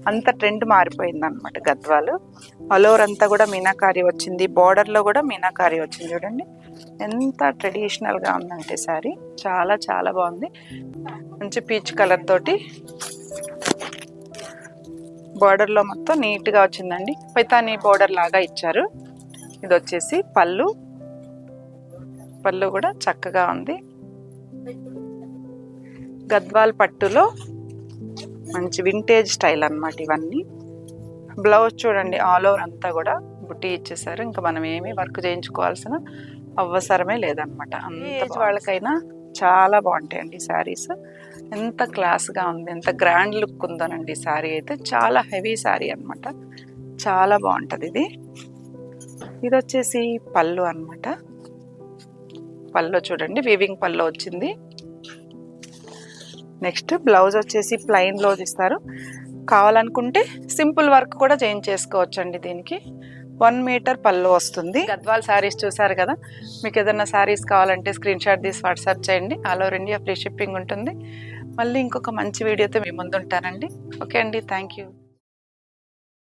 అంత ట్రెండ్ మారిపోయింది అనమాట గద్వాలు. ఆల్ ఓవర్ అంతా కూడా మీనాకారి వచ్చింది, బార్డర్లో కూడా మీనాకారి వచ్చింది. చూడండి ఎంత ట్రెడిషనల్గా ఉందంటే శారీ, చాలా చాలా బాగుంది. మంచి పీచ్ కలర్ తోటి బార్డర్లో మొత్తం నీట్గా వచ్చిందండి. పైతానీ బార్డర్ లాగా ఇచ్చారు. ఇది వచ్చేసి పళ్ళు, పళ్ళు కూడా చక్కగా ఉంది. గద్వాల్ పట్టులో మంచి వింటేజ్ స్టైల్ అన్నమాట ఇవన్నీ. బ్లౌజ్ చూడండి ఆల్ ఓవర్ అంతా కూడా బుట్టి ఇచ్చేసారు. ఇంకా మనం ఏమీ వర్క్ చేయించుకోవాల్సిన అవసరమే లేదనమాట. అంత వాళ్ళకైనా చాలా బాగుంటాయండి శారీస్. ఎంత క్లాస్గా ఉంది, ఎంత గ్రాండ్ లుక్ ఉందోనండి శారీ అయితే. చాలా హెవీ శారీ అనమాట, చాలా బాగుంటుంది ఇది. ఇది వచ్చేసి పళ్ళు అనమాట. పళ్ళు చూడండి వీవింగ్ పళ్ళు వచ్చింది. నెక్స్ట్ బ్లౌజ్ వచ్చేసి ప్లెయిన్ బ్లౌజ్ ఇస్తారు. కావాలనుకుంటే సింపుల్ వర్క్ కూడా చేయించేసుకోవచ్చు అండి. దీనికి 1 మీటర్ పళ్ళు వస్తుంది. గద్వాల్ శారీస్ చూసారు కదా. మీకు ఏదైనా శారీస్ కావాలంటే స్క్రీన్ షాట్ తీసి వాట్సాప్ చేయండి. All over India free shipping ఉంటుంది. మళ్ళీ ఇంకొక మంచి వీడియోతో మీ ముందు ఉంటానండి. ఓకే అండి, థ్యాంక్ యూ.